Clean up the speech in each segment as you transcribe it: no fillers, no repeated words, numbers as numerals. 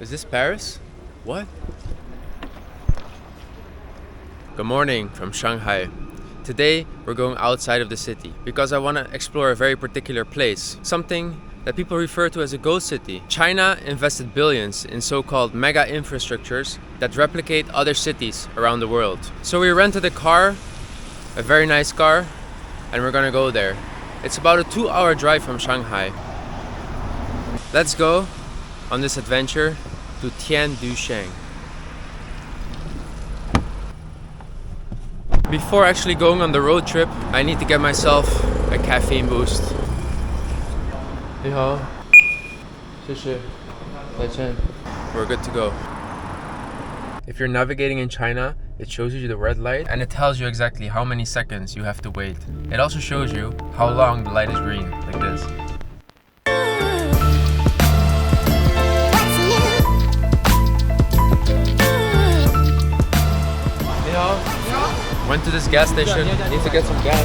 Is this Paris? What? Good morning from Shanghai. Today we're going outside of the city because I want to explore a very particular place. Something that people refer to as a ghost city. China invested billions in so-called mega infrastructures that replicate other cities around the world. So we rented a car, a very nice car, and we're gonna go there. It's about a 2-hour drive from Shanghai. Let's go on this adventure to Tianducheng. Before actually going on the road trip, I need to get myself a caffeine boost. 你好，谢谢，再见. We're good to go. If you're navigating in China, it shows you the red light and it tells you exactly how many seconds you have to wait. It also shows you how long the light is green, like this. Went to this gas station, need to get some gas.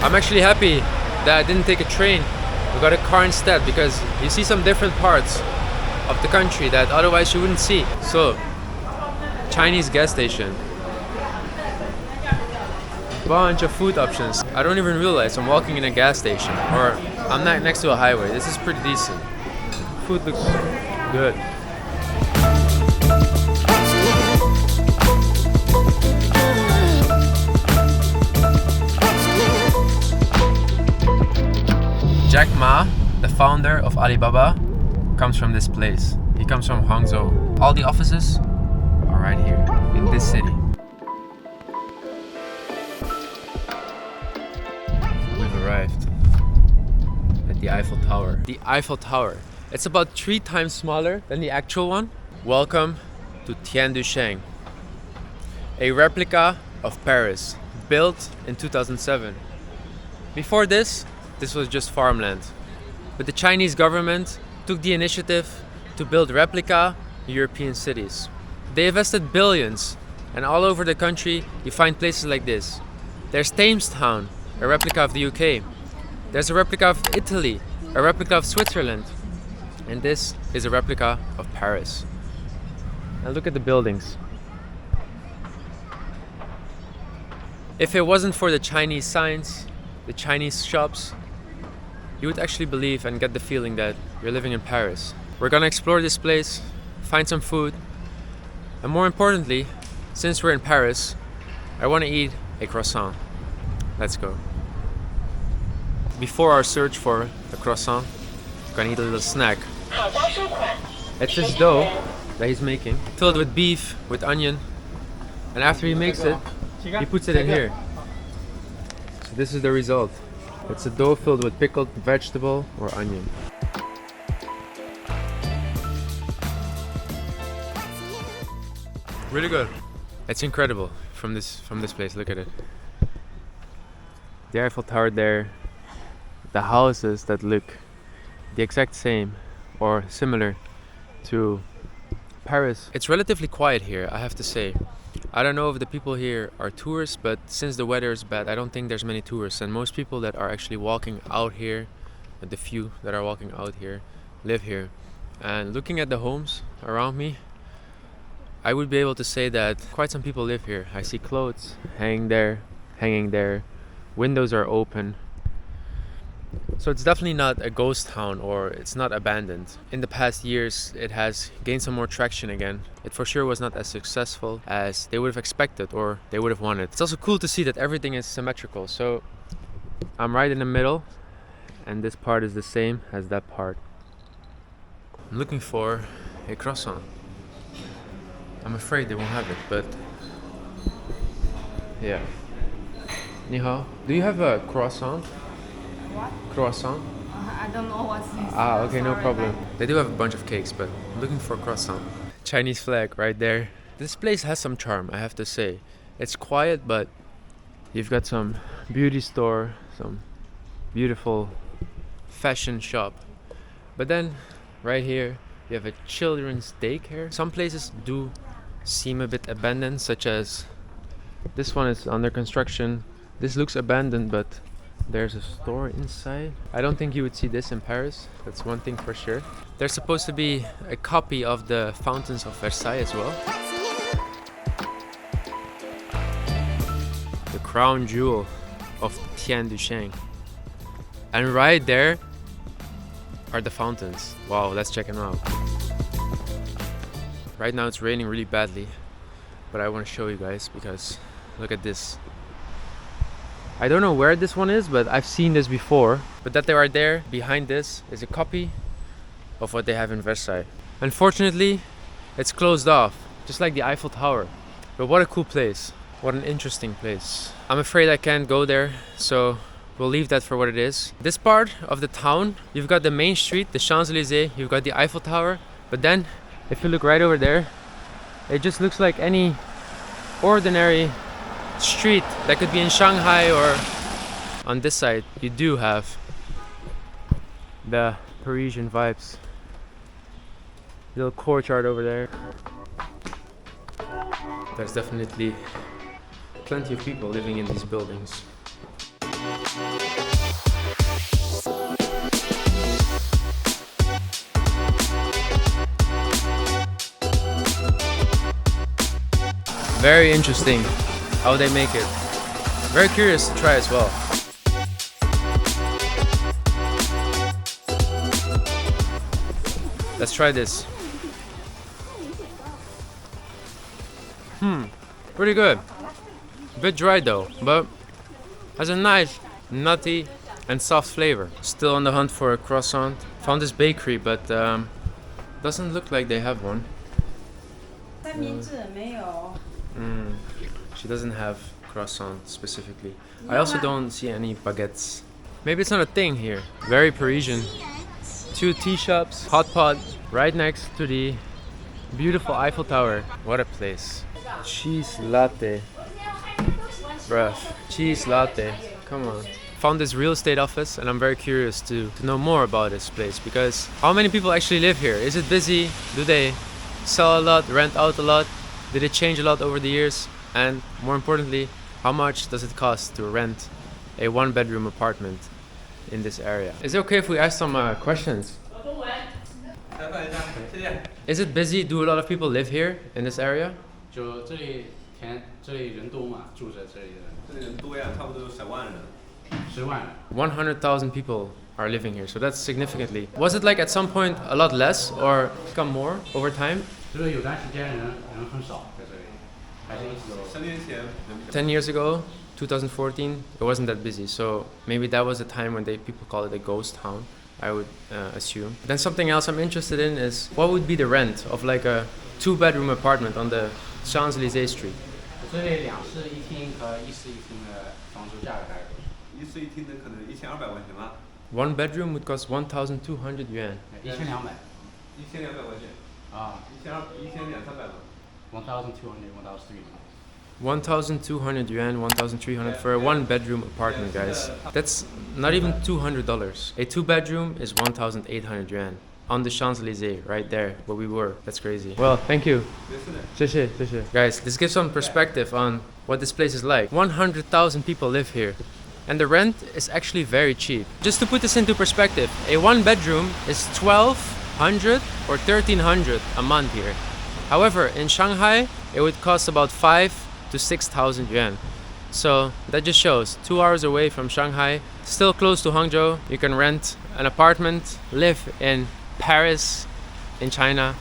I'm actually happy that I didn't take a train. We got a car instead because you see some different parts of the country that otherwise you wouldn't see. So, Chinese gas station. Bunch of food options. I don't even realize I'm walking in a gas station or I'm not next to a highway. This is pretty decent. Food looks good. Jack Ma, the founder of Alibaba, comes from this place. He comes from Hangzhou. All the offices are right here, in this city. We've arrived at the Eiffel Tower. The Eiffel Tower. It's about 3 times smaller than the actual one. Welcome to Tianducheng, a replica of Paris, built in 2007. Before this was just farmland. But the Chinese government took the initiative to build replica European cities. They invested billions, and all over the country you find places like this. There's Jamestown, a replica of the UK. There's a replica of Italy, a replica of Switzerland. And this is a replica of Paris. And look at the buildings. If it wasn't for the Chinese signs, the Chinese shops, you would actually believe and get the feeling that you're living in Paris. We're gonna explore this place, find some food, and more importantly, since we're in Paris, I wanna eat a croissant. Let's go. Before our search for a croissant, we're gonna eat a little snack. It's this dough that he's making, filled with beef, with onion, and after he makes it, he puts it in here. So this is the result. It's a dough filled with pickled vegetable or onion. Really good. It's incredible from this place. Look at it. The Eiffel Tower there. The houses that look the exact same or similar to Paris. It's relatively quiet here, I have to say. I don't know if the people here are tourists, but since the weather is bad, I don't think there's many tourists. And most people that are actually walking out here, the few that are walking out here, live here. And looking at the homes around me, I would be able to say that quite some people live here. I see clothes hanging there. Windows are open. So it's definitely not a ghost town or it's not abandoned. In the past years, it has gained some more traction again. It for sure was not as successful as they would have expected or they would have wanted. It's also cool to see that everything is symmetrical. So I'm right in the middle and this part is the same as that part. I'm looking for a croissant. I'm afraid they won't have it, but yeah. 你好, do you have a croissant? What? Croissant? I don't know what's this. Okay, no Sorry, problem. They do have a bunch of cakes, but I'm looking for a croissant. Chinese flag right there. This place has some charm, I have to say. It's quiet, but you've got some beauty store, some beautiful fashion shop. But then, right here, you have a children's daycare. Some places do seem a bit abandoned, such as this one is under construction. This looks abandoned, but There's a store inside. I don't think you would see this in Paris. That's one thing for sure. There's supposed to be a copy of the fountains of Versailles as well. The crown jewel of Tianducheng. And right there are the fountains. Wow, let's check them out. Right now it's raining really badly, but I want to show you guys because look at this. I don't know where this one is, but I've seen this before. But that they are there behind this is a copy of what they have in Versailles. Unfortunately, it's closed off, just like the Eiffel Tower. But what a cool place. What an interesting place. I'm afraid I can't go there, so we'll leave that for what it is. This part of the town, you've got the main street, the Champs-Élysées, you've got the Eiffel Tower, but then if you look right over there, it just looks like any ordinary street that could be in Shanghai, or on this side you do have the Parisian vibes. Little courtyard over there. There's definitely plenty of people living in these buildings. Very interesting how they make it. Very curious to try as well. Let's try this. Pretty good. A bit dry though, but has a nice nutty and soft flavor. Still on the hunt for a croissant. Found this bakery, but doesn't look like they have one. She doesn't have croissant specifically. I also don't see any baguettes. Maybe it's not a thing here. Very Parisian. 2 tea shops, hot pot, right next to the beautiful Eiffel Tower. What a place. Cheese latte. Bruh, cheese latte. Come on. Found this real estate office and I'm very curious to know more about this place, because how many people actually live here? Is it busy? Do they sell a lot, rent out a lot? Did it change a lot over the years? And more importantly, how much does it cost to rent a 1-bedroom apartment in this area? Is it okay if we ask some questions? Is it busy? Do a lot of people live here in this area? 100,000 people are living here, so that's significantly. Was it like at some point a lot less or become more over time? 10 years ago, 2014, it wasn't that busy, so maybe that was the time when people call it a ghost town, I would assume. Then something else I'm interested in is what would be the rent of like a 2-bedroom apartment on the Champs-Élysées street? 这里2室1厅和1室1厅的房租价格大概多少？1室1厅的可能1200块钱吧。One bedroom would cost 1,200 yuan. 1200。1200块钱。啊，1200-1300吧。1,200, 1,200 yuan, 1,300 for a 1-bedroom apartment, guys. That's not even $200. A 2-bedroom is 1,800 yuan. On the Champs-Élysées, right there, where we were. That's crazy. Well, thank you. 谢谢, 谢谢. Guys, this gives some perspective on what this place is like. 100,000 people live here. And the rent is actually very cheap. Just to put this into perspective, a 1-bedroom is 1,200 or 1,300 a month here. However, in Shanghai, it would cost about 5,000 to 6,000 yuan. So that just shows 2 hours away from Shanghai, still close to Hangzhou, you can rent an apartment, live in Paris, in China,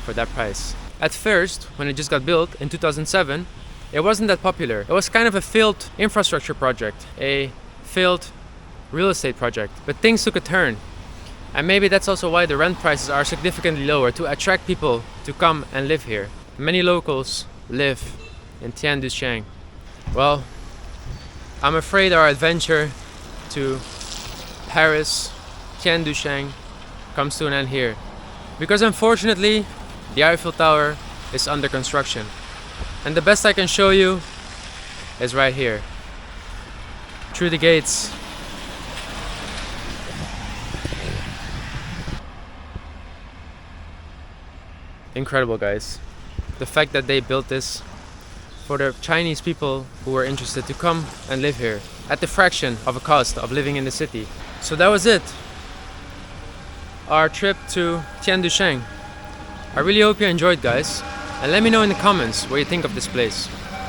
for that price. At first, when it just got built in 2007, it wasn't that popular. It was kind of a failed infrastructure project, a failed real estate project. But things took a turn. And maybe that's also why the rent prices are significantly lower, to attract people to come and live here. Many locals live in Tianducheng. Well, I'm afraid our adventure to Paris, Tianducheng, comes to an end here. Because unfortunately, the Eiffel Tower is under construction. And the best I can show you is right here. Through the gates. Incredible, guys. The fact that they built this for the Chinese people who were interested to come and live here. at the fraction of a cost of living in the city. So that was it. Our trip to Tianducheng. I really hope you enjoyed, guys, and let me know in the comments what you think of this place.